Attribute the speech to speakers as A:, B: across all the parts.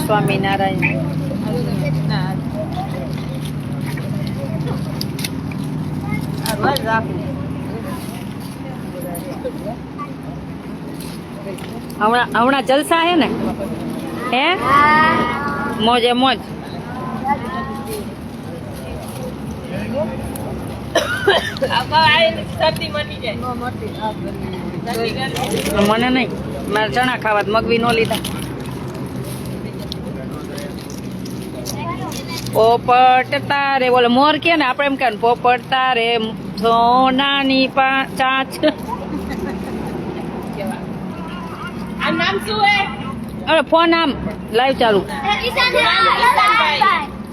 A: સ્વામિનારાયણ. હમણાં જલસા હે ને? હે મોજે મોજ. મને નહીં, મારે ચણા ખાવા મગવી નો લીધા. પોપટ તારે બોલે મોર કે ને આપણે એમ કે પોપટ તારે સોનાની ચાંચ.
B: આ નામ શું હે?
A: અરે ફોન આમ લાઈવ ચાલુ.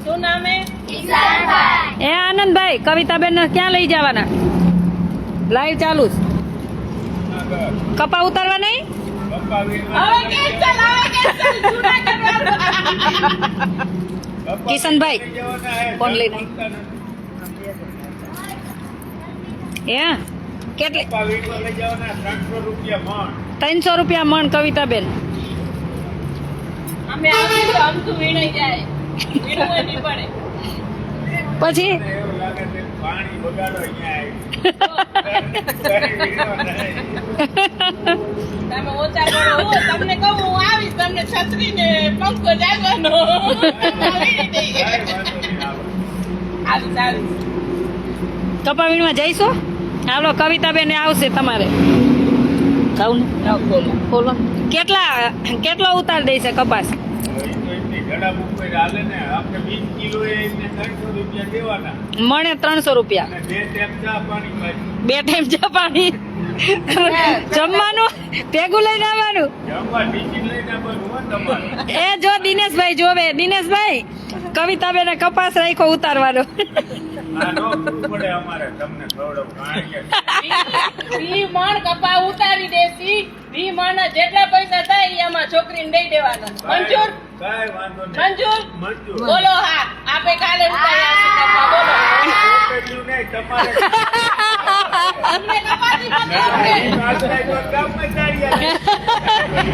B: શું નામ હે?
A: એ આનંદભાઈ કવિતાબેન ને ક્યાં લઈ જવાના? લાઈવ ચાલુ. કપા ઉતારવા નહીં? કિશનભાઈ ફોન લઈને હે કેટલી? 300 રૂપિયા મણ કવિતાબેન.
B: અમે આવીએ તો આમ તો વીણાઈ જાય. વીણવું નહીં પડે.
A: પછી
C: પાણી બગાડો અહીંયા
B: તમે ઓછા કરો. તમને કહું હું આવીશ, તમને છત્રી ને પંખો જાગવાનો.
A: કપા વીણવા જઈશું. હાલો કવિતાબેન આવશે તમારે. કહું ને બોલો કેટલો ઉતાર દેશે કપાસ? મણે 300 રૂપિયા. 2 ટાઈમ ચા પાણી. જમવાનું ભેગું લઈને આવવાનું. એ જો દિનેશભાઈ જોવે. દિનેશભાઈ કવિતાબેન કપાસ રાખ્યો ઉતારવાનો.
B: 20 મણ કપા ઉતારી દેસી. 20 મણ જેટલા પૈસા થાય એ આમાં છોકરીને દઈ દેવાના. મંજૂર? મંજૂર? બોલો હા. આપે કાલે ઉતાર્યા છે કપા. બોલો.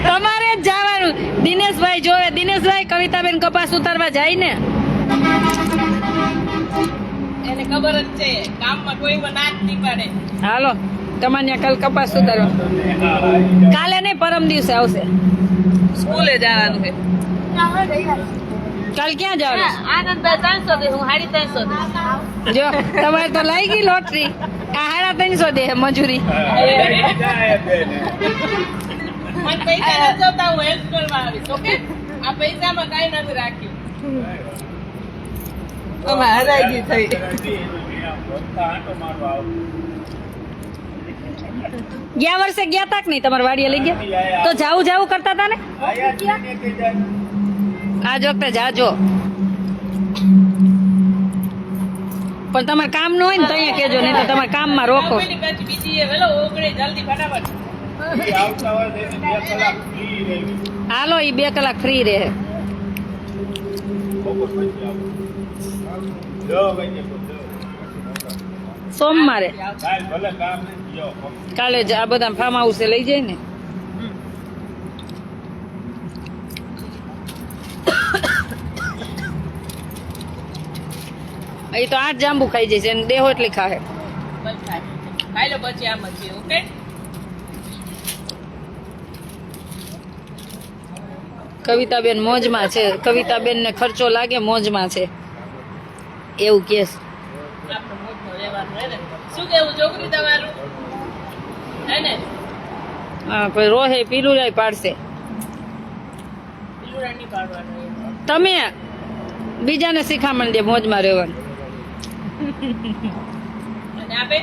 A: તમારે જ જવાનું. દિનેશભાઈ જોવે. દિનેશભાઈ કવિતાબેન કપાસ ઉતારવા જાય ને
B: એને ખબર જ છે કામમાં કોઈ ના જ નહીં પાડે.
A: હાલો તમારે કાલ કપાસ ઉતારવા. કાલે નહીં પરમ દિવસે આવશે.
B: સ્કૂલે જવાનું છે.
A: કાલ ક્યાં જવાનું?
B: આનંદભાઈ 300 દે, હું 350 દે.
A: જો તમારે તો લાગી ગઈ લોટરી. આ 350 દે મજૂરી.
B: મને પૈસા નથી જોતા, હું હેલ્પ કરવા આવીશ. ઓકે? આ પૈસામાં કાંઈ નથી રાખ્યું. અમે હરાઈ ગઈ થઈ.
A: ગયા વર્ષે ગયા તાક નહીં તમારે વાડીએ લઈ ગયા તો જાવું કરતા હતા ને? આજ વખતે જાજો. પણ તમારે કામ ન હોય ને તો અહીંયા કેજો, નહીં તો તમારે કામમાં રોકો.
B: બીજી એ વેલો ઓગળે જલ્દી ફટાફટ.
A: હાલો ઈ 2 કલાક ફ્રી રહે. સોમવારે કાલે જ આ બધા ફાર્મ હાઉસે લઈ જાય ને. એ તો 8 જાંબુ ખાઈ જશે અને દેહો એટલી ખાહે.
B: ખાઈ લો પછી આમ જ. ઓકે?
A: કવિતાબેન મોજમાં છે. કવિતાબેન ને ખર્ચો લાગે મોજમાં છે એવું કેસ.
B: આપણે મોજમાં રહેવાનું હે ને. શું કેવું છોકરી તમારું? હે ને?
A: હા કોઈ રોહે પીલું રાય પાડશે.
B: પીલું નહીં પાડવાનું.
A: તમે બીજાને શીખામણ દે મોજમાં રહેવાનું.
B: અને આપે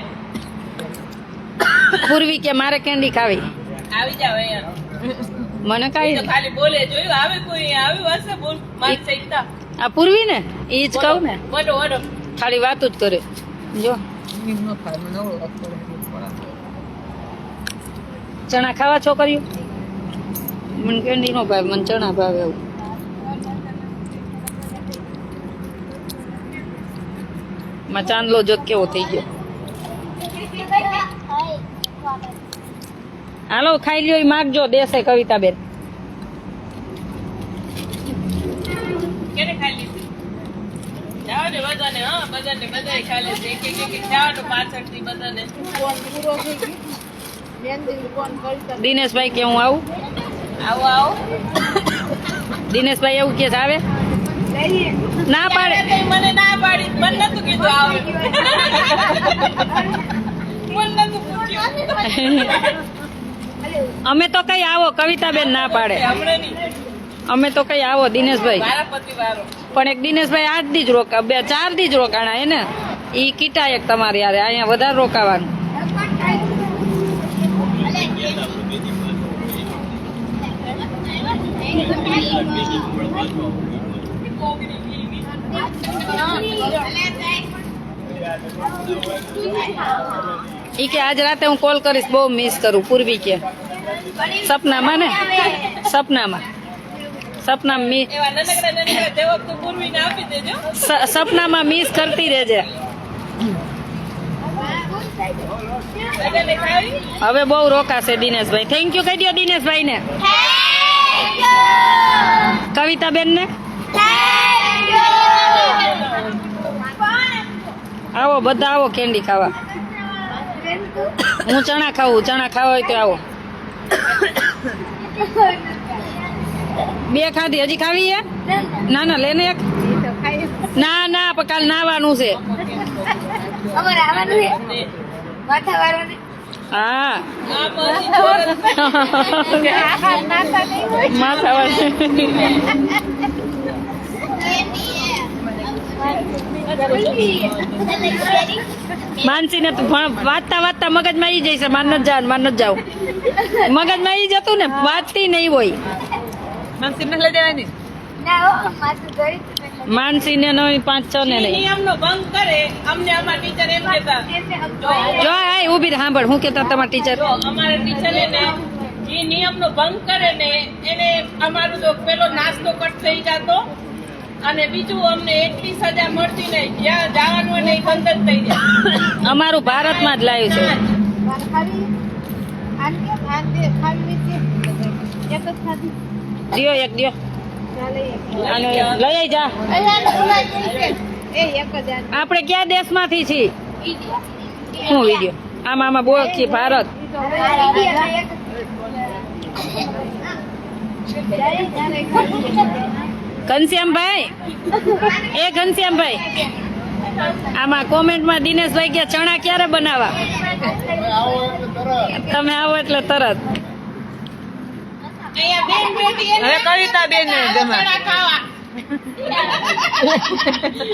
A: પૂર્વી કે મારે કેન્ડી ખાવી.
B: આવી જાવ અહીંયા.
A: મને કાઈ
B: તો ખાલી બોલે જોયું. આવે કોઈ આવ્યું હશે બોલ મારી સહિતા.
A: આ પૂર્વી ને ઈ જ કહું ને.
B: બોલો બોલો.
A: ખાલી વાત જ કરે. જો ચણા ખાવા છોકરીઓ? મને કેન્ડી નો ભાવે, મને ચણા ભાવે. એવું માં ચાંદલો જોત કેવો થઈ ગયો. હાલો ખાઈ લ્યો. માગજો દેશે કવિતાબેન.
B: બધાને હા બધાને બધાય ખાલે છે એક એક એક જવાનું પાછળથી બધાને
A: દિનેશભાઈ કે હું આવું?
B: આવો આવો
A: દિનેશભાઈ એવું કે આવે? ના પાડે.
B: ત્યારે તો મને ના પાડી મને નતું કીધું આવે મને નતું પૂછ્યું
A: અમે તો કઈ આવો, કવિતાબેન ના પાડે.
B: હમણાં નહીં
A: અમે તો કઈ આવો દિનેશભાઈ.
B: મારા પતિ વારો
A: પણ એક દિનેશભાઈ 8 દી જ રોકા, 4 દી જ રોકાણા હે ને. ઈ કીટા એક તમારી યારે અહીંયા વધારે રોકાવાનું. ઈ કે આજ રાતે હું કોલ કરીશ, બહુ મિસ કરું. પૂર્વી કે સપનામાં ને સપનામાં
B: એવા નાનકડા જવાબ તો પૂર્વીને આપી દેજો
A: સપનામાં મિસ કરતી રહેજે.
B: બધાને ખાવી
A: હવે બહુ રોકાશે દિનેશભાઈ. થેન્ક યુ કહી દો દિનેશભાઈ ને, કવિતાબેન ને. આવો બધા આવો કેન્ડી ખાવા. હું ચણા ખાવું, ચણા ખાવા હોય તો આવો. 2 ખાધી, હજી ખાવી હે? ના ના લેને એક. ના ના પણ કાલ નાવાનું છે. હા માથા માનસી ને વાંચતા વાંચતા મગજમાં આવી જાય છે. માન નથી જવાનું, મગજમાં આવી જતું ને, વાંચતી નહીં હોય. માનસી ને નહીં, 5-6 ને નહીં.
B: નિયમનો ભંગ કરે અમને અમારા ટીચર એમ કહેતા
A: જો આ ઊભી રહે, સાંભળ હું કેતા તમારા ટીચર.
B: જો અમારા ટીચરે ને એ નિયમનો ભંગ કરે ને એને અમારું તો પેલો નાસ્તો કટ થઈ જતો અને બીજું અમને એટલી સજા મળતી નહીં. જ્યાં જવાનું હોય ને એ બંધ જ થઈ જાય.
A: અમારું ભારતમાં જ લાવ્યું છે. દિયો એક દિયો અને લઈ જા. આપણે કયા દેશમાંથી છીએ? શું વિડીયો? આમાં બોલ કે ભારત. ઘનશ્યામભાઈ, એ ઘનશ્યામભાઈ, આમાં કોમેન્ટમાં દિનેશભાઈ કે ચણા ક્યારે બનાવવા? તમે આવો એટલે તરત.
B: અહીંયા બેન બેટી એને
D: હવે કવિતાબેન ને જમા.
B: ચણા ખાવા.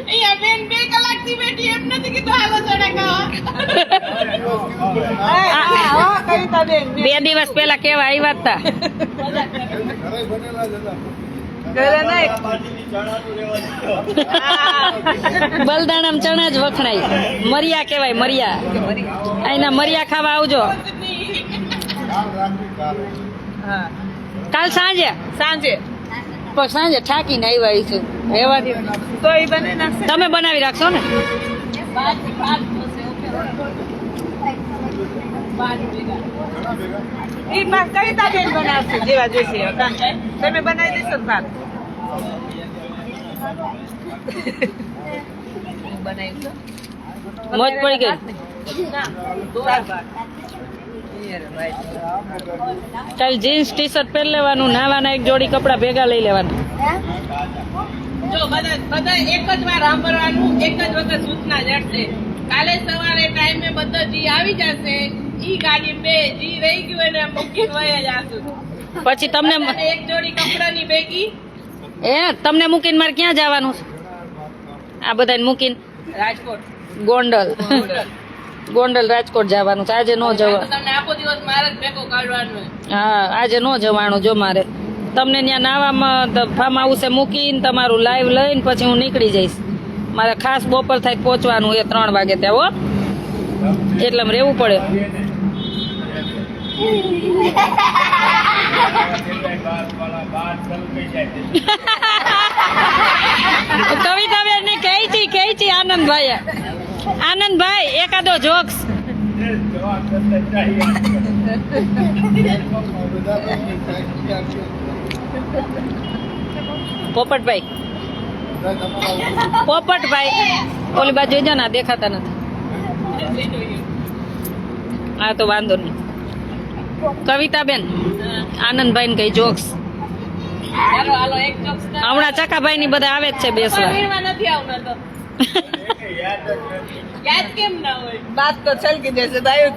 B: અહીંયા બેન 2 કલાકથી બેઠી એમ નથી કીધું હાલો ચણા ખાવા.
D: કવિતાબેન
A: 2 દિવસ પહેલા કેવા આવ્યા હતા.
D: ઘરે નહીં.
A: બલદાણામ ચણા જ વખણાય. મરિયા કહેવાય, મરિયા. અહીંના મરિયા ખાવા આવજો.
D: હા
A: કાલ સાંજે
D: સાંજે
A: પણ સાંજે ઠાકીને આવ્યા છું. એવા
D: તો એ બને નાખશે.
A: તમે બનાવી રાખશો ને?
B: બાદ થશે ઓકે. બાદ ભેગા.
D: એ ભાત કવિતાબેન બનાવશે જેવા જોઈશે એવા. તમે બનાવી દેશો ને ભાત? બનાવીશું.
A: મોજ પડી ગઈ. કાલ જીન્સ ટી શર્ટ પહેરી લેવાનું, નાવાના એક જોડી કપડા ભેગા લઈ લેવાના.
B: જો બધા એક જ વાર સાંભળવાનું, એક જ વખત સૂચના જશે. કાલે સવારે ટાઈમે બધા જી આવી જશે. ઈ ગાડી બે જી રહી ગયું એને મૂકીને વયા જાશું.
A: પછી તમને
B: બધાને એક જોડી કપડાની ભેગી
A: તમને મૂકીને મારે ક્યાં જવાનું છે? આ બધાને મૂકીને
B: રાજકોટ
A: ગોંડલ રાજકોટ જવાનું છે. આજે નો જવા.
B: તમને આખો દિવસ મારે જ ભેગો કાઢવાનું.
A: હા આજે નો જવાનું. જો મારે તમને ત્યાં નાવામાં ફાર્મ હાઉસે મૂકીને તમારું લાઈવ લઈને પછી હું નીકળી જઈશ. મારે ખાસ બપોર થાય પહોંચવાનું એ 3 વાગે ત્યાં. હો એટલે રહેવું પડે. કવિતાબેન ને કહી છે આનંદભાઈ એકાદો જોક્સ. પોપટભાઈ પોપટભાઈ ઓલી બાજુ જો ના દેખાતા નથી. હા તો વાંધો નહીં. કવિતાબેન આનંદભાઈ ને કઈ જોક્સ
B: હાલો હાલો એક jokes ના.
A: હમણાં ચકાભાઈ ની બધા આવે જ છે બેસવા.
B: વીણવા નથી આવના તો યાદ કેમ ના હોય?
D: बात तो चल के जैसे दायूद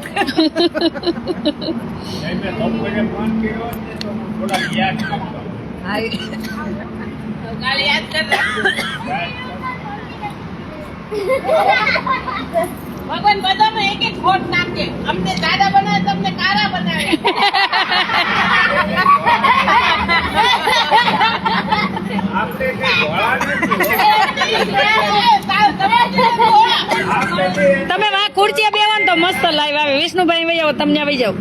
C: મેં બપોરે ફોન કર્યો ને તો હું થોડા યાદ કરતો.
B: કાલે યાદ કર ભગવાન બધામાં એક એક ખોટ નાખે. અમને દાદા બનાવે તમને કારા બનાવે.
C: આપણે કઈ ધોળા નથી. આપણે
A: તમે વાં ખુરચીએ બેવા તો મસ્ત લાઈવ આવે. વિષ્ણુભાઈ વહી જાઓ, તમને વહી જાઓ.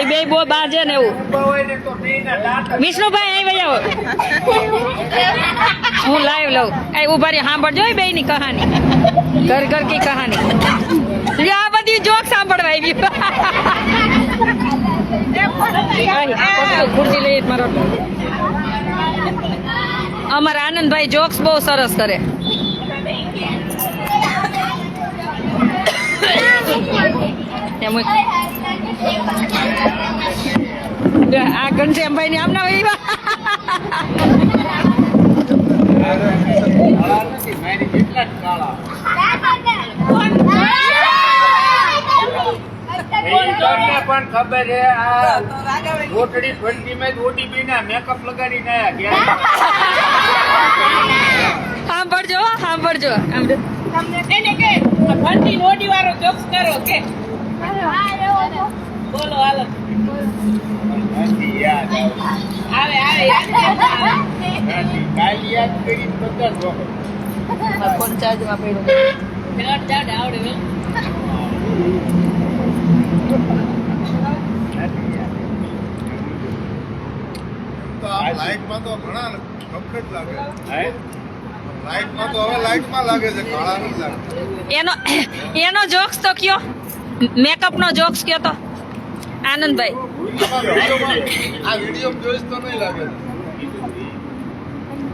A: એ બે બો બા છે ને એવું.
C: ઊભા હોય ને તો બેયના દાંત જ
A: વિષ્ણુભાઈ અહીં વહી જાઓ. હું લાઈવ લઉં. એ ઉભા રહી સાંભળજો એ બેયની કહાની. ઘર ઘર કી કહાની. લે આ બધી જોક સાંભળવા આવી. ખુરશી લઈ મારો. અમારા આનંદભાઈ જોક્સ બહુ સરસ કરે. આ ઘનશ્યામભાઈ ની આમના વહી
C: કાળા નથી, મારી જેટલા જ કાળા. ઈશ્વરને પણ ખબર છે આ ગોટડી ફંડીમાં જ ODB ના મેકઅપ લગાડીને આયા
A: સાંભળજો સાંભળજો.
B: એને કે ભંડી નોડી વાળો જોક્સ કરો કે બોલો હાલો.
C: નથી યાદ
B: આવે આવે યાદ કેમ ના આવે?
C: નથી. કાલ યાદ કરીને બધા જ વખત.
D: फोन चार्ज में पड़ो
B: ઝાડ ઝાડ આવડે વેલ.
C: નથી યાદ.
E: તો આ લાઈટમાં તો ઘણા કમ્પ્લીટ લાગે
C: હે?
E: લાઈટમાં તો હવે લાઈટમાં લાગે છે કાળા નથી લાગતા
A: એનો જોક્સ તો કયો. મેકઅપ નો જોક્સ કયો તો આનંદભાઈ.
E: આ વિડીયો જોઈશ તો નહીં લાગે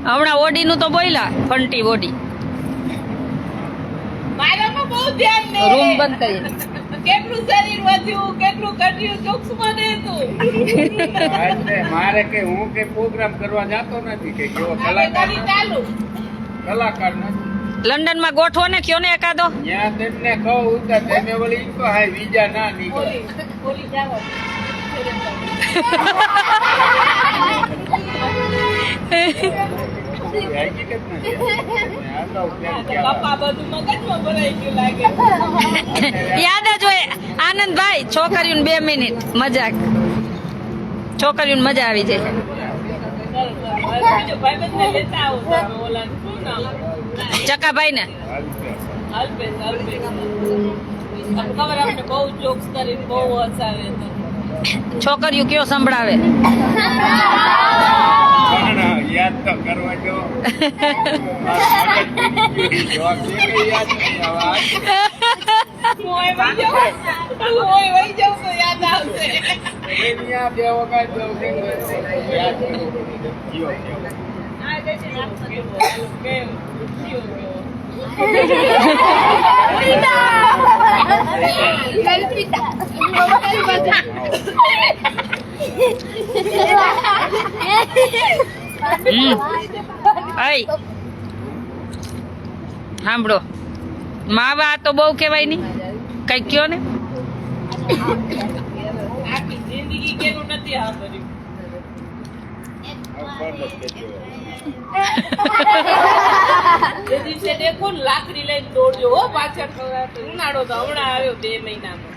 A: હમણાં ઓડી નું તો બોલ્યા ફંટી ઓડી.
B: મારામાં બહુ ધ્યાન દે.
A: રૂમ બંધ કરી.
B: કેટલું શરીર વધ્યું કેટલું ઘટ્યું જોક્સ માં દે તું.
C: એટલે મારે કે હું કે પ્રોગ્રામ કરવા જાતો નથી કે કેવો
B: હવે કરી ચાલુ.
C: કલાકાર નથી.
A: લંડન માં ગોઠવો ને કયો ને એકાદો.
C: ત્યાં તેમને કહું તો તમે ઓલી ઈકો હાય બીજા ના નીકળે.
B: બોલી જાવ.
C: હકીકત નથી. આ તો કેમ કે
B: પપ્પા બધું મગજમાં ભરાઈ ગયું લાગે.
A: યાદ જ હોય આનંદભાઈ. છોકરીઓને 2 મિનિટ મજાક. છોકરીઓને મજા આવી જાય.
B: બીજો ભાઈબંધને લેતા આવો તમે. ઓલા શું નામ?
A: ચકાભાઈ ને
B: અલ્પેશ અલ્પેશ. તમને ખબર આપણે બહુ જોક્સ કરીને બહુ હસાવે તો.
A: છોકરીઓ કયો સંભળાવે.
C: પણ યાદ તો કરવા જો. જવાબ છે કે યાદ નહીં આવે.
B: હું ઓય વઈ જાઉં. હું ઓય વઈ જાઉં તો યાદ આવશે.
C: અહીંયા બે વખત યાદ કરવું પડે. જીવો જીવો.
B: આ જે છે નાસ્તો કરવો. કેમ? જીવો કેવો.
A: સાંભળો માવા તો બહુ કેવાય નહીં. કઈ કયો ને.
B: આખી જિંદગી કેવું નથી સાંભળ્યું. જે દિવસે દેખો ને લાકડી લઈને દોડજો હો પાછળ. ઉનાળો તો હમણાં આવ્યો 2 મહિનામાં.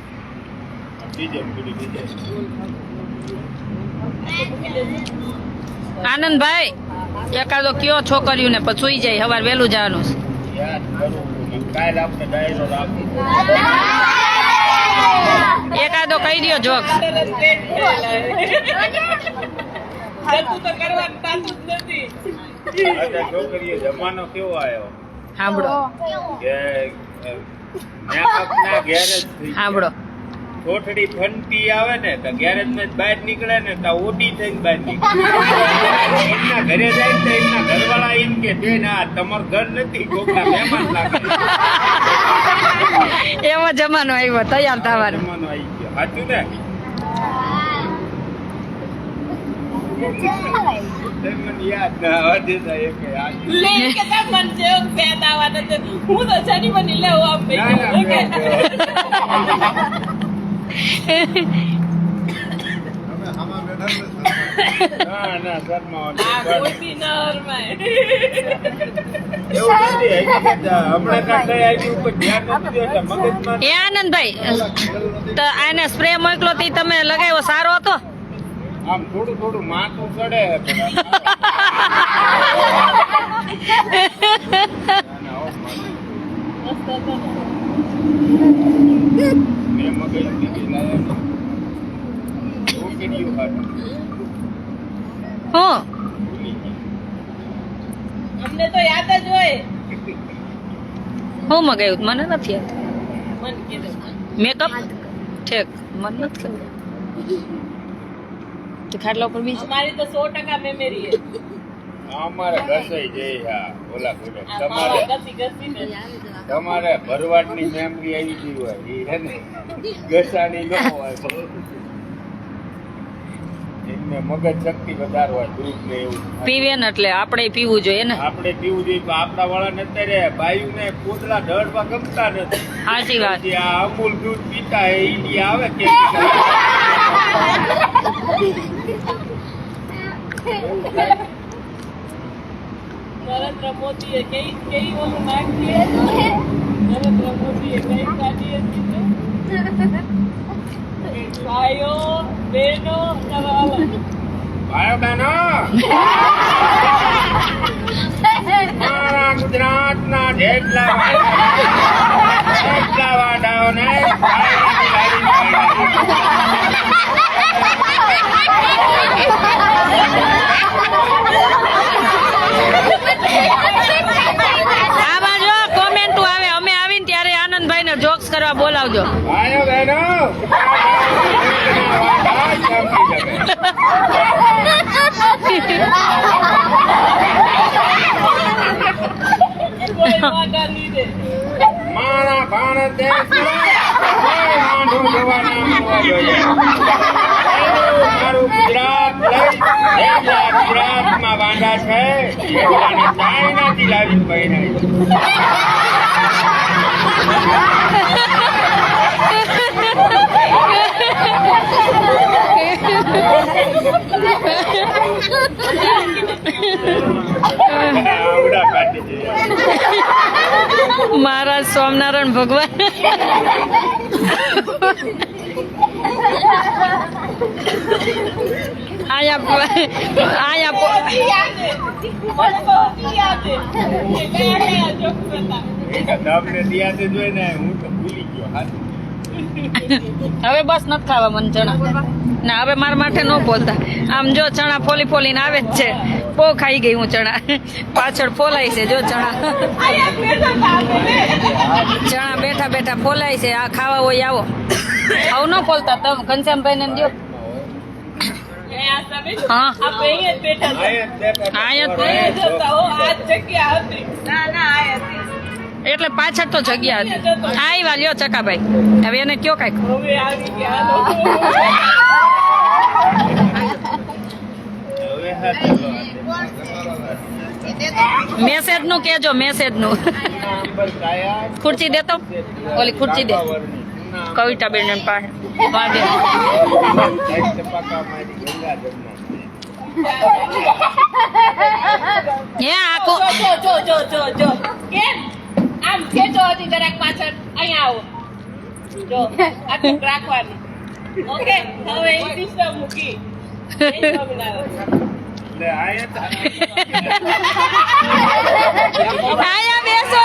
A: આનંદભાઈ એકાદો કયો છોકરીઓને પછી સુઈ જાય. સવાર વહેલું જવાનું છે.
C: યાદ કરું. કાલ આપણે ડાયરો રાખી.
A: એકાદો કહી દો જોક્સ.
B: જતું તો કરવાનું થતું જ નથી.
C: આજે છોકરીએ જમાનો કેવો આવ્યો
A: સાંભળો
C: કે મેકઅપ ના ગેરેજ થઈ ગયા.
A: સાંભળો.
C: કોઠડી ફંટી આવે ને તો ગેરેજ માં બહાર નીકળે ને તો ઓડી થઈને બહાર નીકળે. એમના ઘરે જાય તો એમના ઘરવાળા એમ કે કે બેન આ તમારું ઘર નથી કોકના મહેમાન લાગે
A: એવો જમાનો આવ્યો તૈયાર થવાનો.
C: જમાનો આવી ગયો સાચું ને મને યાદ ના હજે થાય કે આ
B: લે કે તમ મન જેવું સેટ આવવાનું છે. હું તો જાની બની લેવું આમ
C: ના, ના,
B: ઓકે
E: અમે આમાં બેઠા ને
C: ના ના શર્મા
B: આ મોટી નરમાય
C: એવું નથી હકીકત હમણાં કાંઈ કઈ આવી ઉપર ધ્યાન નથી દેતા મગજમાં
A: એ આનંદભાઈ તો આને સ્પ્રે મોકલો તી તમે લગાવ્યો સારો હતો.
C: આમ થોડું થોડું માથું ચડે મેં મગજ દીધી લાયા ઓકેડીયું હાટું
A: હું
B: અમને તો યાદ જ હોય.
A: હું મગાવ્યું મને નથી યાદ.
B: મન કીધું
A: મેકઅપ ઠેક મને નથી ખબર. તો ખાટલા ઉપર બીજું
B: અમારી તો 100% મેમરી છે.
C: અમારે ઘસાઈ જાય હા ઓલા ઘરે
B: આ માવા
C: તમારે
B: ઘસી ને
C: તમારે ભરવાડની મેમરી આવી ગઈ હોય એ હે ને ઘસાની ન હોય એમને મગજ શક્તિ વધારે હોય દૂધ ને એવું
A: પીવે ને એટલે આપણે પીવું જોઈએ ને.
C: આપણે પીવું જોઈએ તો આપણા વાળા ને અત્યારે બાયુ ને પોતળા ઢળવા ગમતા નથી.
A: સાચી વાત.
C: જે આ અમૂલ દૂધ પીતા હે ઈ આવે કે
B: નરેન્દ્ર મોદીએ કઈ ઓલું નાખીએ નરેન્દ્ર મોદીએ કઈ કાઢીએ ભાઈઓ બહેનો તમારા
C: ભાઈઓ બહેનો મારા ગુજરાતના જેટલા વાડાઓને
A: આ બાજુ કોમેન્ટો આવે અમે આવીને ત્યારે આનંદભાઈ ને જોક્સ કરવા બોલાવજો.
C: ભાઈઓ બહેનો
B: કોઈ વાડા લીધે
C: મારા ભારત દેશમાં કોઈ વાંઢું જોવા ના મળવા જોઈએ. મારું ગુજરાત લઈ જેટલા ગુજરાતમાં વાંઢા છે એટલાને ચાઇનાથી લાવીને પહેરાય. આવડા કાઢી દે.
A: મહારાજ સ્વામિનારાયણ ભગવાન આયા
C: તમને દિયાતે જોઈને હું તો ભૂલી ગયો હાચું.
A: હવે બસ નથી ખાવા મને ચણા ના હવે મારા માટે ન બોલતા. આમ જો ચણા ફોલી ફોલીને આવે જ છે. બહુ ખાઈ ગઈ હું ચણા પાછળ ફોલાય છે જો ચણા બેઠા બેઠા ફોલાય છે. આ ખાવા હોય આવો આવું ન ફોલતા તમે ઘનશ્યામભાઈ ને દો. હા
C: આયા જ બેઠા
A: આયા જ.
B: ના ના આ
A: એટલે પાછળ તો જગ્યા હતી. આવ્યા લ્યો ચકાભાઈ હવે એને કયો કાંઈક
B: હવે આવી ગયા
C: હવે હા ચાલો
A: મેસેજ નું કેજો મેસેજ નું.
C: નંબર કાયા
A: ખુરચી દેતો ઓલી ખુરચી દે કવિતા બેન પાસે વાગે. હે આખો
B: જો કેમ આમ ખેંચો હતી જરાક પાછળ અહીંયા આવો જો આટલું રાખવાનું ઓકે હવે એ સિસ્ટમ મૂકી
A: આયા બેસો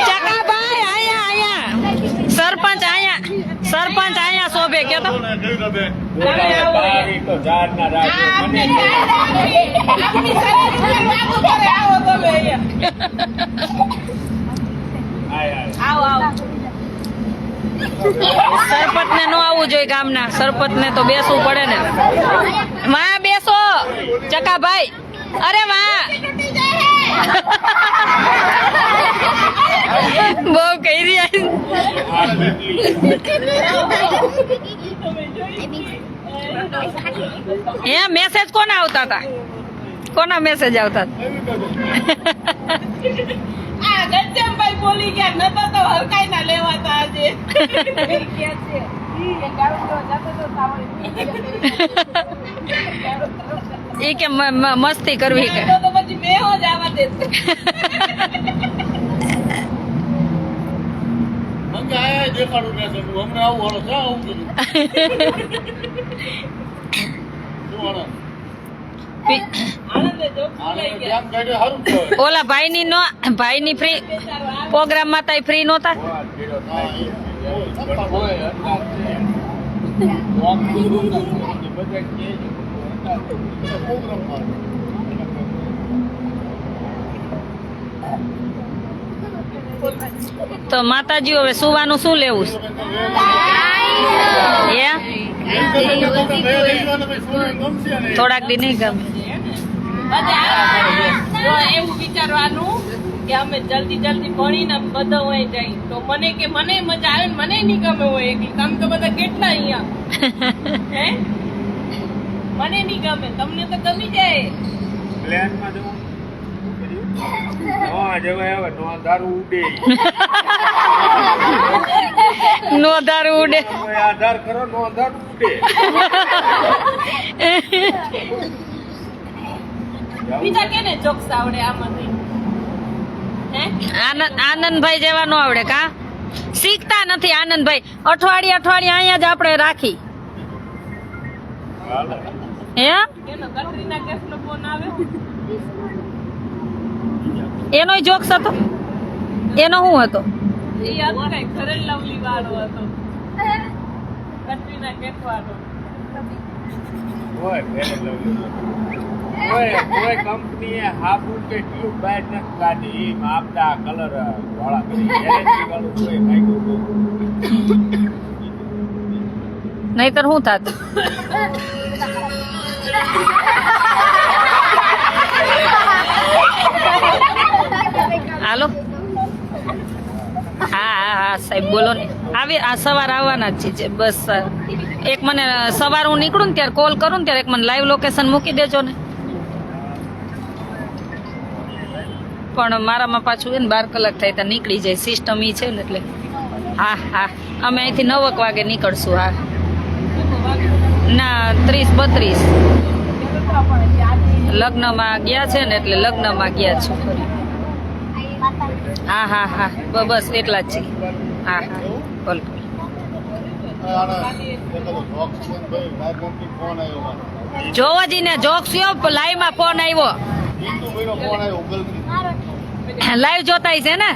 A: ચકાભાઈ આયા સરપંચ આયા શોભે કે તો સરપંચ ને નો આવવું જોઈએ ગામના સરપંચ ને તો બેસવું પડે ને. વાહ બેસો ચકાભાઈ અરે વાહ કહી રહ્યા હે મેસેજ કોના આવતા હતા કોના મેસેજ આવતા
B: આ ગજ્જમભાઈ બોલી ગયા નતો તો હરકાઈ ના લેવાતા આજે
A: એ કે મસ્તી કરવી કે
B: તો પછી મેહો જ આવવા દે
E: મંગે આયા દેખાડું ને હમણાં આવું હાલો ક્યાં આવું કીધું શું હાલો
B: આનંદે જોક બોલાઈ ગયા
E: ધ્યાન કાઢે સારું કહેવાય
A: ઓલા ભાઈની ફ્રી પ્રોગ્રામ માં તાઈ ફ્રી નહોતા તો માતાજી હવે સુવાનું શું લેવું છે થોડાક દી નહીં ગમે
B: જો એવું વિચારવાનું કે અમે જલ્દી જલ્દી ભણીને બધા હોય જાય તો મને કે મને મજા આવે ને મને નહીં ગમે હોય એકલી તમે તો બધા કેટલા અહીંયા હે મને નહીં ગમે તમને તો ગમી જાય
C: પ્લેનમાં જવું નો જવાય હવે નો દારૂ ઉડે
A: નો દારૂ ઉડે
C: કોઈ આધાર કરો નો દારૂ ઉડે
B: બીજા કેને જોક્સ આવડે આમાંથી હે
A: આનંદભાઈ જેવા નો આવડે કા શીખતા નથી આનંદભાઈ અઠવાડિયે અહીંયા જ આપણે રાખી હે
B: કેનો કટરીના કેફનો ફોન આવ્યો
A: એનોય જોક્સ હતો એનો શું હતો
B: એ હતો કઈ ખરેલ લવલી વાળો હતો કટરીના કેફ વાળો
C: કોઈ કંપનીએ હાબુ કે ટ્યુબ બહાર નથી કાઢી એમ આપતા કલર વાળા કરી ગેરંટી વાળું કોઈ નાખ્યું
A: નહીતર શું થાત હાલો હા સાહેબ બોલો ને આ સવાર આવવાના જ છે બસ એક મને સવાર હું નીકળું ને ત્યારે કોલ કરું ને ત્યારે એક મને લાઈવ લોકેશન મૂકી દેજો ને પણ મારામાં પાછું છે ને 12 કલાક થાય ત્યાં નીકળી જાય સિસ્ટમ ઈ છે ને એટલે હા અમે અહીંથી 9 વાગે નીકળશું હા ના 30-32 લગ્નમાં ગયા છે ને એટલે લગ્નમાં ગયા છું હા બસ એટલા જ છે હા બોલ જોવાજીને જોક્સ લાઈવ માં ફોન આવ્યો લાઈવ જોતાય છે ને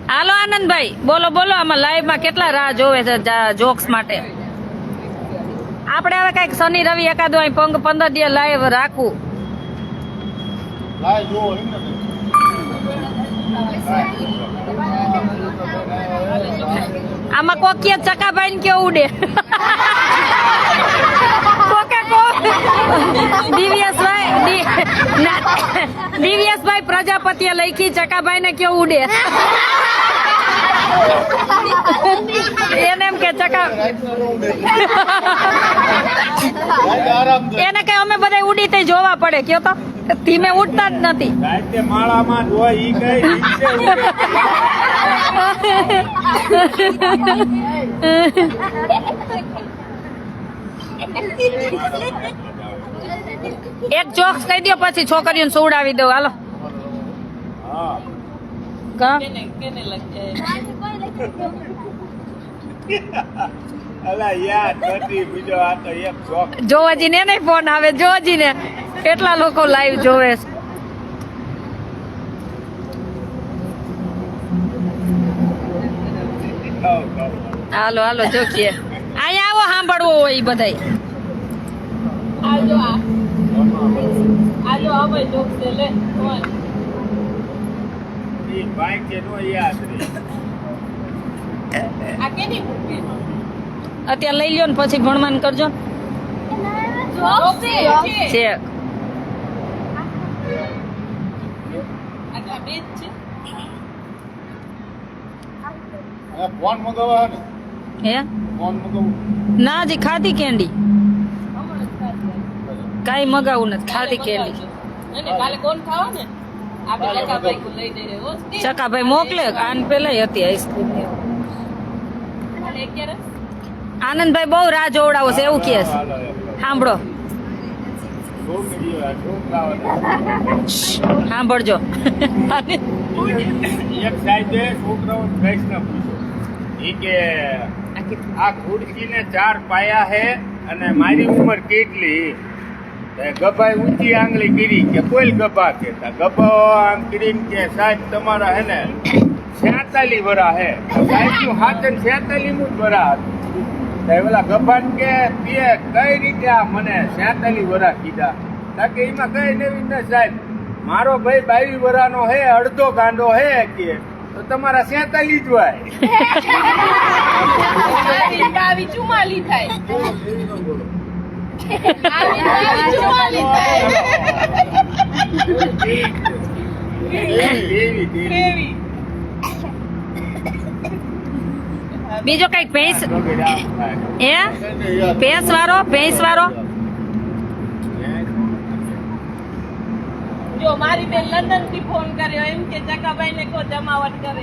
A: હાલો આનંદભાઈ બોલો આમાં લાઈવ માં કેટલા રાહ જોવે છે જોક્સ માટે આપણે હવે કઈક શનિ રવિ એકાદો 15 દિવસ લાઈવ રાખવું આમાં કોકિયા ચકાભાઈ ને કેવું ઉડે દિવ્યેશભાઈ પ્રજાપતિએ લખી ચકાભાઈ ને કેવું ઉડે એને એમ કે ચકા એને કઈ અમે બધા ઉડી તે જોવા પડે કયો તો ધીમે ઉડતા જ નથી
C: રાતે માળામાં જોઈ ઈ કઈ નીચે
A: એક જોક્સ કહી દો પછી છોકરીઓને સુવડાવી દો હાલો
C: હા
A: કા
B: કેને લગે
C: અલા યાર કટી બીજો આ તો એક જોક
A: જોવાજીને નહીં ફોન આવે જોવાજીને કેટલા લોકો લાઈવ જોવે છે હાલો જોકીએ અહીંયા આવો સાંભળવો હોય ઈ બધાય
B: આજો હવે જોક્સ લે કોણ
C: ઈ બાઈક કે નો યાદ રે
B: આ કેની મૂકી
A: અત્યારે લઈ લ્યો ને પછી ભણવાનું કરજો
B: જોક્સ
A: છે
B: આ બેજ છે
E: ફોન મગાવવા ને
A: હે
E: ફોન મગાવું
A: ના જી ખાધી કેન્ડી કાંઈ મગાવું નથી ખાધી કેન્ડી
B: અને કાલે કોણ ખાવા ને આપણે ચકાભાઈ કો લઈ જઈ રહ્યો
A: ચકાભાઈ મોકલે આન પેલા હતી આઈસ્ક્રીમ
B: અને એક રસ
A: આનંદભાઈ બહુ રાહ જોવડાવો છે એવું કહે છે સાંભળો સાંભળજો
C: એક સાહેબે છોકરાઓ પ્રશ્ન પૂછ્યો ઈ કે આ ખુરશીને 4 પાયા હે અને મારી ઉંમર કેટલી ગભાઈ ઊંચી આંગળી કરી કે કોઈ ગભા કહેતા ગભા આમ કરીને કે સાહેબ તમારા હે ને 46 વર્ષ હે સાહેબનું હાથ 46મું વર્ષ હતું ઓલા ગભાન કે તે કઈ રીતે આ મને 46 વર્ષ કીધા કે એમાં કઈ નવી ને સાહેબ મારો ભાઈ 22 વર્ષનો હે અડધો ગાંડો હે કે તો તમારા 46 જ હોય
B: 44 થાય
A: બીજો કઈક ભેંસ હે ભેંસ વાળો
B: જો મારી બેન લંડન થી ફોન કર્યો એમ કે ચકાભાઈ ને કો જમાવટ કરે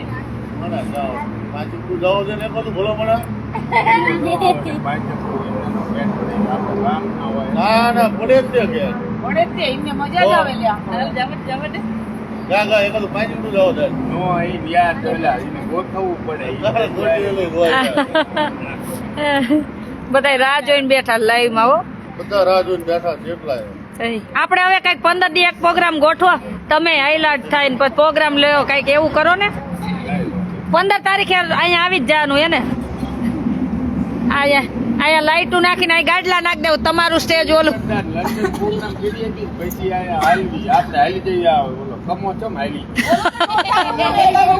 E: મને જાઓ પાછું તું જાઓ છે ને બધું ભલો મને ના ના પડે જ છે કે
B: પડે તે એમને મજા જ આવે લ્યા જવટ
E: ગા ગા એકલું પાછું તું જાઓ છે
C: નો એ યાર પેલા એને ગોઠવવું પડે
A: બધા રાહ જોઈને બેઠા લાઈવ માં હો
E: બધા રાહ જોઈને બેઠા જેટલા
A: આપણે હવે કઈક 15 દી એક પ્રોગ્રામ ગોઠવો તમે હાઈલાઇટ થાય ને પછી પ્રોગ્રામ લેવો કઈક એવું કરો ને 15 તારીખે અહીંયા આવી જ જવાનું હે ને અહીંયા લાઈટું નાખીને અહીં ગાડલા નાખ દેવું તમારું સ્ટેજ ઓલું
C: પછી હાલી આપણે હાલી જઈએ ઓલો કમો ચમ હાલી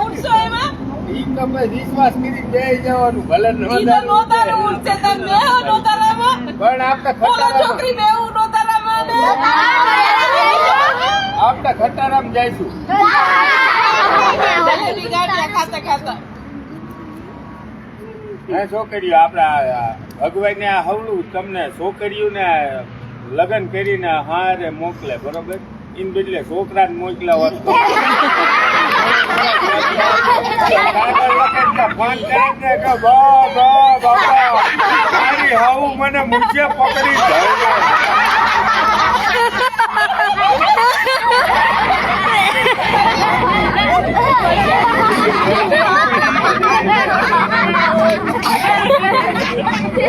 B: ઉઠશો એમાં
C: ઈ તો ભાઈ વિશ્વાસ કરી બેહી જવાનું ભલે
B: ઈ તો નોતારું ઉઠશે તમે નોતારામાં
C: પણ આપણે
B: બોલો છોકરી ને એવું નોતારામાં ને
C: આપણે ખટારામ જઈશું
B: જલેબી ગાંઠિયા ખાતા ખાતા
C: હે છોકરીઓ આપણા ભગવાન ને હવલું તમને છોકરીઓને લગ્ન કરીને હારે મોકલે બરોબર ઇન બદલે છોકરાને મોકલ્યા હોત તો ફોન કરીને કે બાબા મારી હાવું મને મૂછે પકડી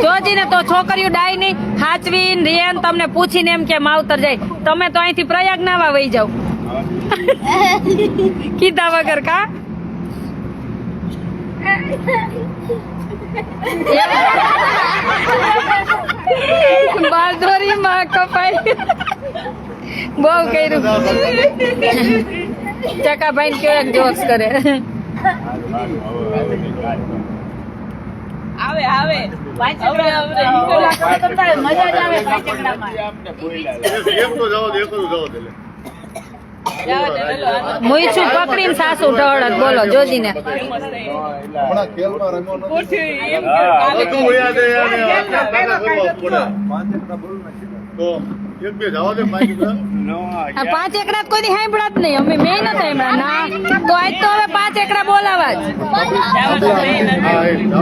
A: જોજીને તો છોકરીઓ ડાય નહીં હાચવીને રેન તમને પૂછીને એમ કે માવતર જાય તમે તો અહીંથી પ્રયાગ નાવા વહી જાવ કીધા વગર કા બારદોરી માં કપાઈ બહુ કર્યું ચકાભાઈ ને કેવા જોક્સ કરે
B: આવે આવે મજા જ આવે પાંચકડામાં
E: એક તો જાઓ એક તો જાઓ એટલે
A: મુઈ છું પકડીને સાસુ ઢળત બોલો જોજીને
E: હમણાં ખેલમાં રમ્યો નથી
B: એમ
E: બધું હોયા દે અને આટલા કાકા કરવા પડે તો એક બે જાઓ દે પાંચ
A: આ 5 એકડા તો કોઈની સાંભળ્યા જ નહીં અમે મેં નતા સાંભળ્યા ના તો આજ તો હવે 5 એકડા બોલાવા જ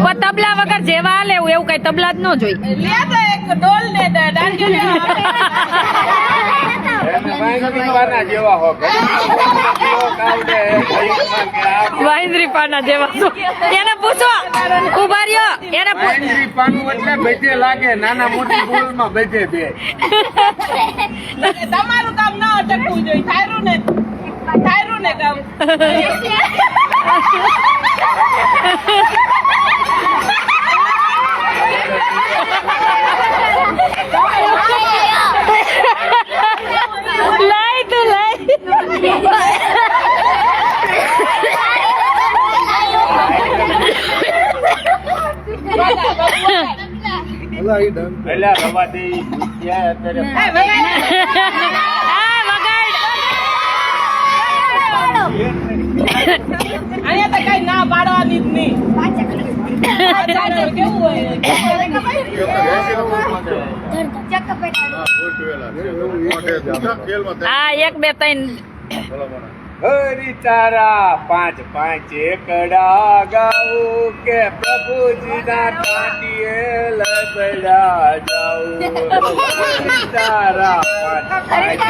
A: પણ તબલા વગર જેવા હાલે એવું કઈ તબલા જ ન જોઈ
B: લે તો એક ડોલ ને દાંડિયો લે
C: જેવા હો
A: વાહિન્દ્રી પાના જેવા એને પૂછો ઉભા રહ્યો એને
C: પાનું એટલે બેઠે લાગે નાના મોટી બોલમાં બેઠે બે
B: તમારું કામ ન અટકવું જોઈએ થાયરું ને કામ
A: લાઈ તું લાઈ
C: પેલા રવા દે અત્યારે
B: અહીંયા તો કઈ ના પાડવાની જ નહીં સાચું કેવું હોય
E: એ આપણે બેસી રહો માટે. હા, ગોઠવેલા છે. મોઢે બધા ખેલમાં થાય.
A: આ 1 2 3
E: ભલામણ.
C: હરી તારા 5 5 એકડા ગાઉં કે પ્રભુજીના ટાટીએ લગડા જાઉં. હરી તારા 5 5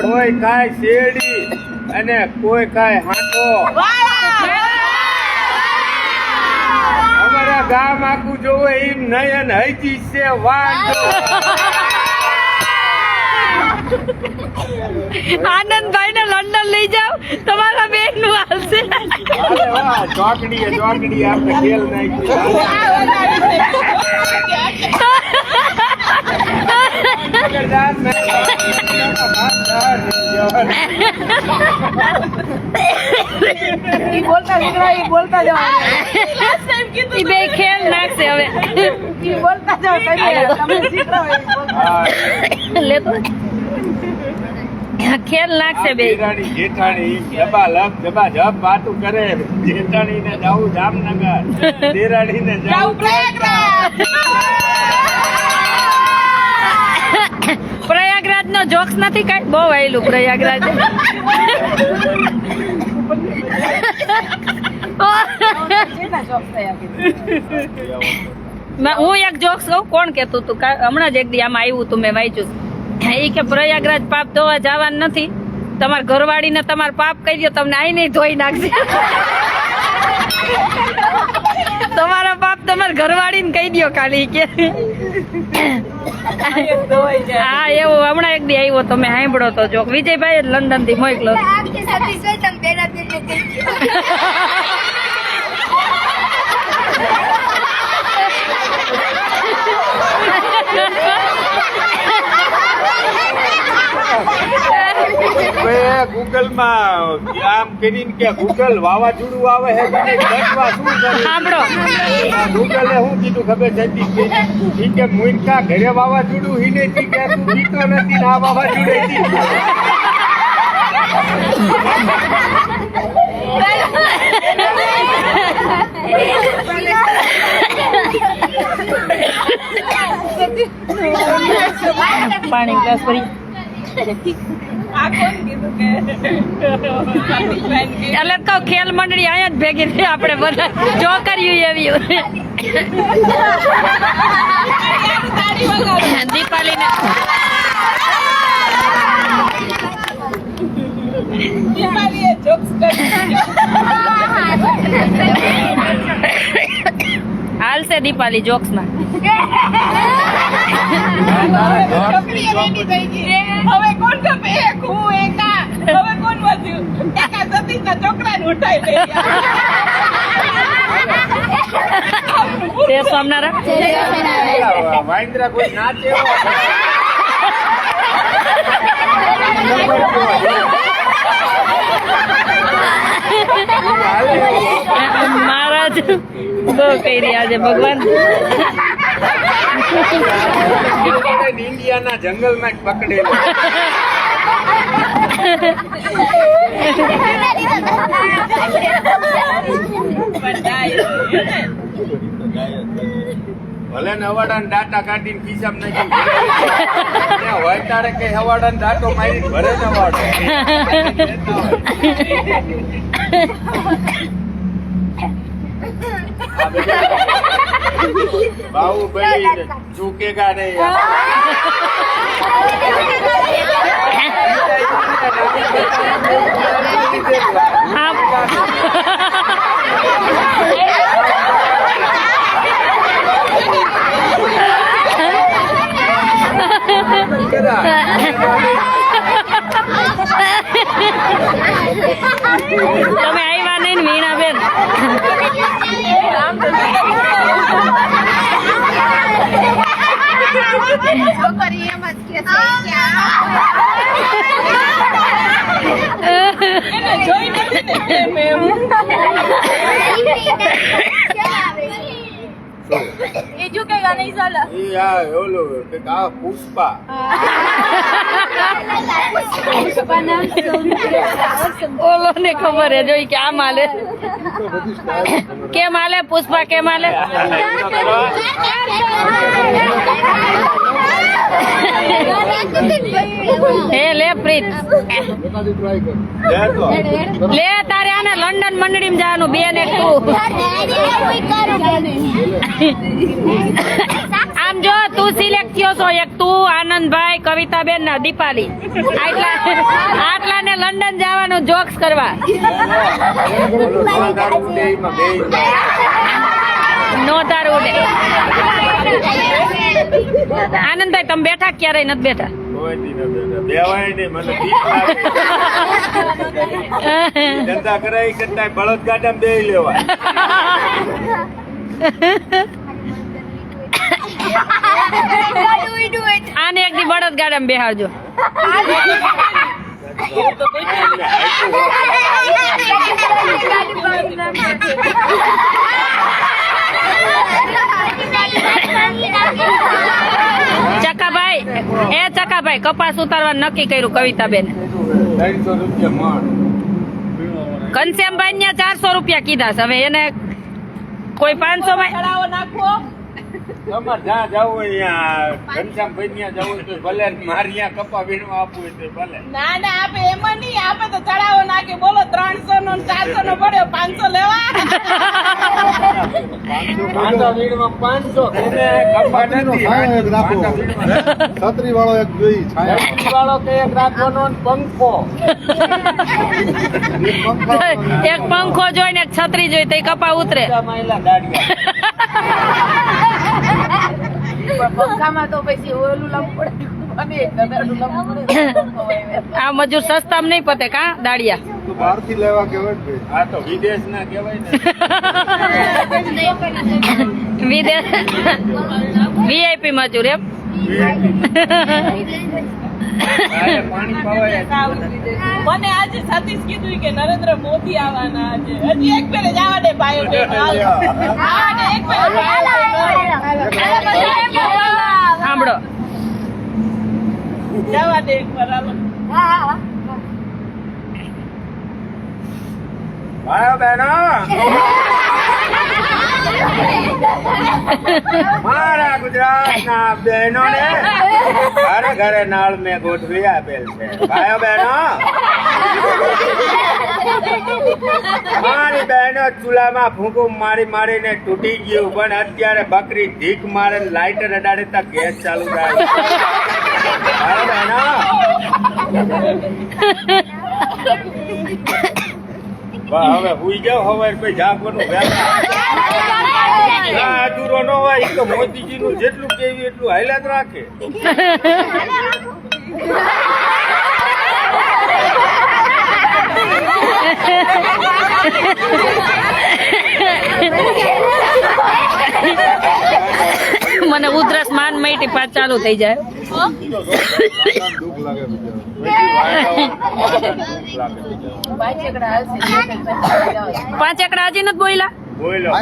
C: કોઈ ખાય શેરડી અને કોઈ ખાય હાંઠો. અમારા ગામ આખું જોવે એમ નયન હૈજી છે વાંઢો.
A: આનંદભાઈ ને લંડન લઈ જાઓ તમારા બેન નું હાલશે
C: અરે વાહ, ચોકડીએ આપણે ખેલ
D: બોલતા જાઓ
A: ઈ બે ખેલ નાખશે હવે
D: બોલતા જાઓ તમે શીખવાડો
C: નાખી.
A: લે તો ખેલ નાખશે બે
C: દેરાણી જેઠાણી જબા જબ વાતું કરે. જેઠાણી ને જાવું જામનગર, દેરાણી ને જાવું
A: પ્રયાગરાજ નો જોક્સ નથી કઈ બહુ આવેલું પ્રયાગરાજ હું એક જોક્સ કહું કોણ કેતું તું હમણાં જ એક દી આમાં આવ્યું તું મેં વાંચ્યું એ કે પ્રયાગરાજ પાપ ધોવા જવાનું નથી તમારા ઘરવાળીને તમારે પાપ કહી દો તમને આઈ નહીં ધોઈ નાખશે તમારા પાપ તમારા ઘરવાળીને કહી દો ખાલી કે હા એવું હમણાં એક દી આવ્યો તો મેં સાંભળો તો જોક વિજયભાઈ લંડન થી મોકલો
C: ગૂગલ માં આમ કરીને કે ગૂગલ વાવાઝોડું આવે છે મને દસવા શું કરે?
A: સાંભળો
C: ગૂગલે શું કીધું ખબર છે ઈ કે મુઈકા ઘરે વાવાઝોડું હીને તી કે તું પીતો નથી ને આ વાવાઝોડે તી.
A: પાણી ગ્લાસ ભરી એટલે કહું ખેલ મંડળી અહીંયા જ ભેગી થઈ આપણે બધા ચોકર્યું એવી દીપાલી ને હાલશે દીપાલી જોક્સ માં
B: હવે કોણ ગમે એક હું એકા હવે કોણ વધ્યું એકા સતીશના છોકરાને ઉઠાઈ લઈ
A: તે સોમનારા
C: વાંદરા કોઈ નાચે
A: મહારાજ બહુ કહી રહ્યા છે ભગવાન
C: ઇન્ડિયાના જંગલમાં જ પકડેલો. ભલે ને હવાડા ડાટા કાઢીને ખિસ્સામાં નાખી હોય તારે કઈ હવાડા ડાટો મારી ભરે ને હવાડો બાહુબલી ચૂકેગા નહીં.
A: તમે આવ્યા નહીં ને વીણાબેન
F: છોકરી એમ જ કે
B: એને જોઈ નથી ને
F: એ જો કે ગાને સાલા
C: ઈ આ ઓલો કે આ પુષ્પા
A: ઓલો ને ખબર હે જોઈ કે આમ હાલે કેમ હાલે પુષ્પા કેમ હાલે હે લે પ્રીત લે તારે આને લંડન મંડળી માં જવાનું 2 ને 2 આમ જો તું સિલેક્ટ થયો છો એક તું આનંદભાઈ કવિતાબેન ને દીપાલી આટલા ને લંડન જવાનું જોક્સ કરવા નો તારું ઉડે આનંદભાઈ તમે બેઠા ક્યારે નથી બેઠા
C: ધંધા કરાય કરતા બળદ ગાડા બે લેવા
A: આને એક દી બળદ ગાડા બેહાડજો ચકાભાઈ કપાસ ઉતારવા નક્કી કર્યું કવિતાબેન
C: 300 રૂપિયા મણ
A: ઘનશ્યામભાઈ ને 400 રૂપિયા કીધા છે હવે એને કોઈ 500 માં
B: ચડાવો નાખવો
C: તમારે જ્યાં જવું હોય ઘનશ્યામ ભાઈ ત્યાં જવું હોય તો ભલે મારે ત્યાં કપા વીણવા આપવું હોય તો ભલે
B: ના ના આપે એમાં નહીં આપે તો ચડાવો નાખે બોલો 300 નો 400 નો પડ્યો 500 લેવા
C: પાંચસો વીણમાં 500 એને કપા નથી
E: છત્રી વાળો એક જોઈ
C: છત્રી વાળો કે એક રાખવાનો ને પંખો
A: એક પંખો જોઈને એક છત્રી જોઈ તો કપા ઉતરે
C: માયલા દાડિયા
F: પંખામાં તો પછી ઓલું લાવવું પડે
A: આ મજૂર સસ્તામાં નહીં પતે કા દાડિયા
E: તું બહાર થી લેવા કેવાય
C: આ તો વિદેશ ના કહેવાય ને
A: વિદેશ વીઆઈપી મજૂર એમ
C: પાણી પવાય
B: મને આજે સતીશ કીધું કે નરેન્દ્ર મોદી આવવાના આજે હજી એક પેલે જવા દે ભાઈઓ બહેનો આને એક પેલે
A: સાંભળો
B: જવા દે એક વાર હાલો
C: ભાઈઓ બહેનો મારા ગુજરાતના બહેનોને ઘરે ઘરે નાળ મેં ગોઠવી આપેલ છે ભાઈઓ બહેનો મારી બહેનો ચૂલામાં ફૂંકું મારીને તૂટી ગયું પણ અત્યારે બકરી ઢીક મારે લાઇટર અડાડે તો ગેસ ચાલુ થાય ભાઈઓ બહેનો હવે હુઈ જાવ હવે કોઈ જાગવાનું અધૂરો ન હોય તો મોદીજી નું જેટલું કેવી એટલું હાઈલાત રાખે
A: મને ઉધરસ માન માટી પાછ ચાલુ થઈ જાય
E: દુઃખ લાગે
A: પાંચ એકડા હજી નથી બોલ્યા
C: બોલો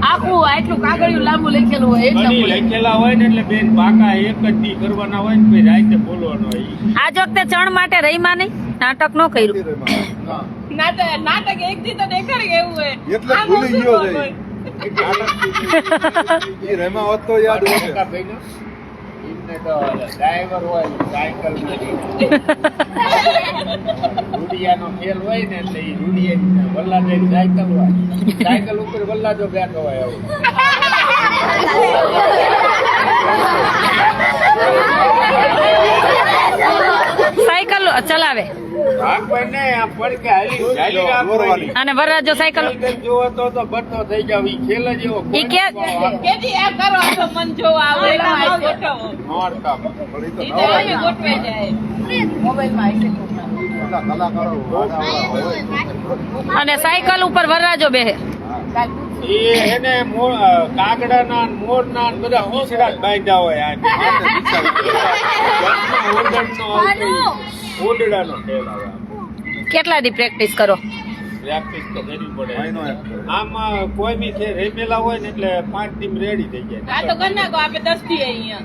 F: આખું આટલું કાગળિયું લાંબુ લખેલું હોય
C: લખેલા હોય ને એટલે બેન પાકા એક જ દી કરવાના હોય ને પછી રાતે બોલવાનો હોય
A: આજ વખતે ચણ માટે રહીમાં નહીં નાટક ન કર્યું
B: નાટક એક દી તો દેખાડી એવું હોય
E: એટલે ભૂલી ગયો છે એ રેમા હોત તો યાદ હોય
C: એમને તો ડ્રાઈવર હોય સાયકલ રૂડિયાનો ખેલ હોય ને એટલે એ રૂડિયા વલ્લાદેની સાયકલ હોય સાયકલ ઉપર વલ્લાજો બેઠો હોય એવું
A: સાયકલ ચલાવે અને વરરાજો સાયકલ
C: જોવો તો બટો થઈ જાવ ઈ ખેલ જ એવો
A: ઈ કે
B: કેજી એમ કરો તો મન જો આવે ગોઠવો
C: નોરતા
B: ઈ તો અહીં ગોઠવે જાય
A: અને સાયકલ ઉપર વરરાજો બેહે
C: એને કાગડાના મોરના બધા હોસડા જ બાંધ્યા હોય ઓરડાનો ખેલ આવે
A: કેટલા દી પ્રેક્ટિસ કરો
C: પ્રેક્ટિસ તો કરવી
E: મહિનો
C: પડે.
E: એક કરે.
C: આમ કોઈ બી છે રેમેલા હોય ને એટલે 5 ટીમ રેડી થઈ જાય.
B: આ તો કરી નાખો આપણે 10 થી અહીંયા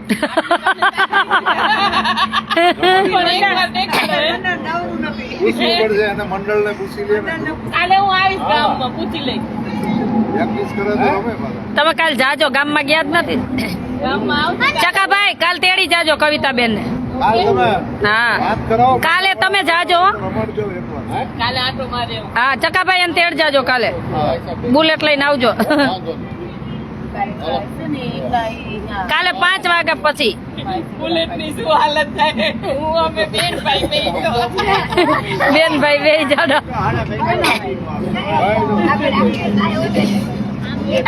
B: પણ એકવાર દેખાડો હે.
D: નવરું નથી
E: પૂછવું પડશે અને મંડળને પૂછી લે ને
B: કાલે હું આવીશ ગામમાં પૂછી લઈશ
E: પ્રેક્ટિસ કરે તો રમે પાછા.
A: તમે કાલ જાજો, ગામમાં ગયા જ નથી.
B: ગામમાં આવશે
A: ચકાભાઈ કાલ તેડી જાજો કવિતાબેન ને.
E: કાલ તમે
A: હા
E: વાત કરાવો
A: કાલે તમે જાજો હો.
E: રમાડજો એકવાર.
B: કાલે આટો મારે
A: હા ચકાભાઈ એને તેડ જાજો કાલે.
E: હા.
A: બુલેટ લઈને આવજો
E: વાંધો નહીં.
A: કાલે 5 વાગ્યા પછી.
B: બુલેટ ની શું હાલત થાય હું અમે બેન ભાઈ બે
A: બેન ભાઈ બે જાડો.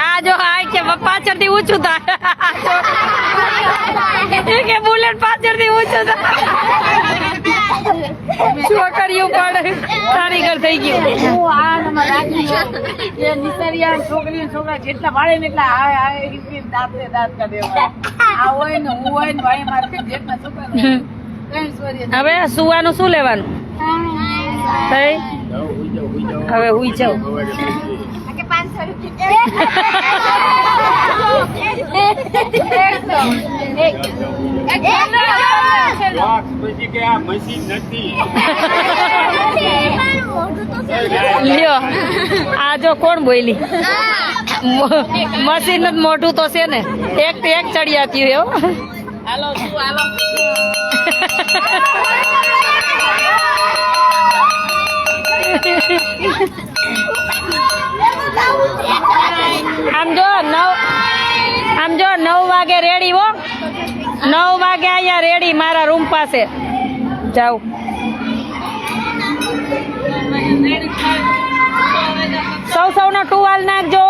A: આ જો આ કે પાછળથી ઊંચું થાય કે બુલેટ પાછળથી ઊંચું થાય. છોકરીઓ પડે કારીગર થઈ ગયું.
F: છોકરી છોકરા જેટલા વાળે ને એટલા દાંતે દાંત કાઢે આ હોય ને હું હોય ને ભાઈ મારે જેટલા છોકરા
A: હવે સુવાનું શું લેવાનું? થઈ? હવે હુઈ જાવ.
C: વાત પછી કે આ મશીન નથી.
A: લ્યો આ જો કોણ બોલી? મશીન જ મોટું તો છે ને, એક ચડિયાતી એવું.
B: હાલો શું હાલો
A: આમ જો 9 વાગે રેડી હો. 9 વાગે અહીંયા રેડી મારા રૂમ પાસે. જાવ. સૌના ટુવાલ નાખજો.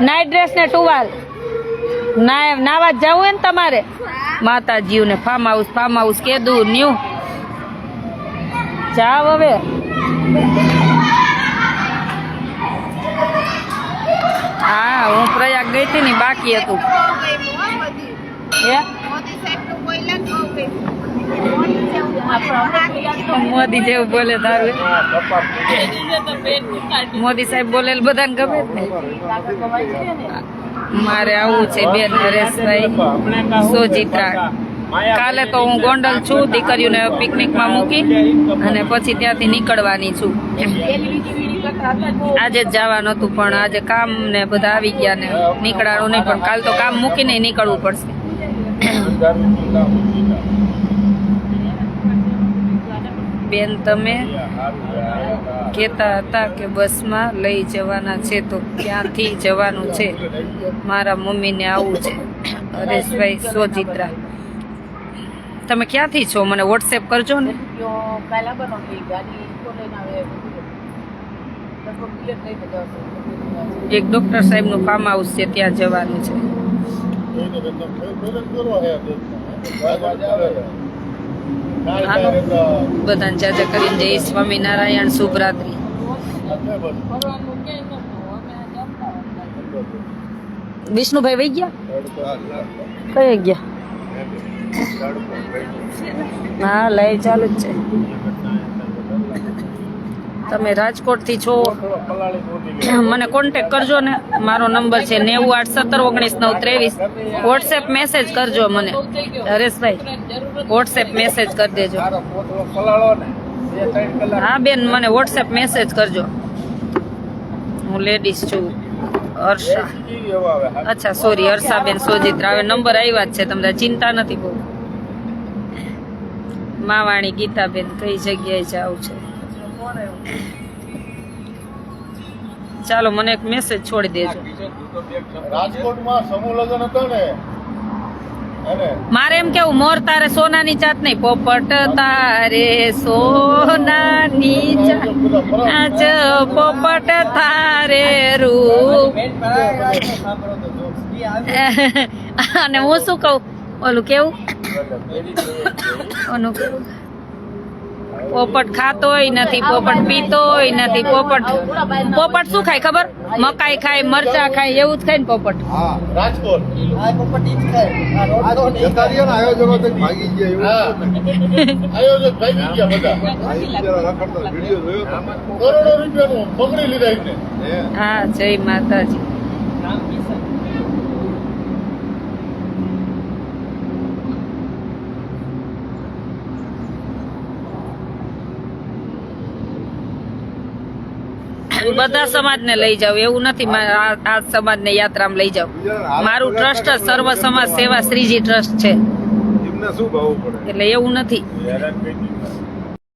A: નાઇટ ડ્રેસ ને ટુવાલ. નાવા જવું હોય ને તમારે માતાજીઓ ને ફાર્મ હાઉસ કેદું ન્યુ. જાવ હવે. હા હું પ્રયાગ ગઈ હતી ને બાકી હતું. મોદી જેવું બોલે તારું. મોદી સાહેબ બોલે બધાને ગમે જ ને. મારે આવું છે બેન હરેશભાઈ સોજિત્રા. કાલે તો હું ગોંડલ છું, દીકરીઓને પિકનિકમાં મૂકી અને પછી ત્યાંથી નીકળવાની છું. આજે જ જવાનું હતું પણ આજે કામ ને બધા આવી ગયા ને નીકળવાનું નહીં, પણ કાલ તો કામ મૂકીને નીકળવું પડશે. બેન તમે કહેતા હતા કે બસમાં લઈ જવાના છે તો ક્યાંથી જવાનું છે? મારા મમ્મીને આવું છે. હરેશભાઈ સોજિત્રા. તમે ક્યાંથી છો મને વોટ્સએપ કરજો ને. એક ડોક્ટર સાહેબનું ફાર્મ હાઉસ છે ત્યાં જવાનું છે. હાલો બધાને જાજા કરીને જય સ્વામિનારાયણ, શુભરાત્રી. વિષ્ણુભાઈ વહી ગયા? કઈ ગયા? હા લાઈવ ચાલુ જ છે. તમે રાજકોટથી છો મને કોન્ટેક કરજો ને. મારો નંબર છે 9817199323. વોટ્સએપ મેસેજ કરજો મને હરેશભાઈ. વોટ્સએપ મેસેજ કરી દેજો. હા બેન મને વોટ્સએપ મેસેજ કરજો. હું લેડીઝ છું. હર્ષા. અચ્છા સોરી હર્ષાબેન સોજિત્રા. હવે નંબર આવ્યા જ છે, તમને ચિંતા નથી બહુ. માવાણી ગીતાબેન કઈ જગ્યાએ જાવ છે? ચાલો મને એક મેસેજ છોડી દેજો.
E: રાજકોટમાં સમૂહ લગ્ન હતો ને એને
A: મારે એમ કેવું મોર તારે સોનાની ચાત નહીં, પોપટ તારે સોનાની ચાચ, પોપટ તારે રૂપ. અને હું શું કહું ઓલું કેવું ઓલું કેવું પોપટ ખાતોય નથી, પોપટ પીતોય નથી. પોપટ શું ખાય ખબર? મકાઈ ખાય, મરચા ખાય, એવું જ ખાય ને પોપટ.
E: હા રાજકોટ જતા રહ્યા ને આયોજકો તો ભાગી ગયા એવું આયોજક ભાગી ગયા બધા રખડતા વિડીયો જોયો કરોડો રૂપિયાનું પકડી લીધા એમને
A: હા, જય માતાજી. બધા સમાજને લઈ જાવ એવું નથી, આ સમાજને યાત્રામાં લઈ જાવ. મારું ટ્રસ્ટ જ સર્વ સમાજ સેવા શ્રીજી ટ્રસ્ટ છે,
E: એમને શું ભાવવું પડે
A: એટલે એવું નથી.
C: હેરાન કરી દીધા.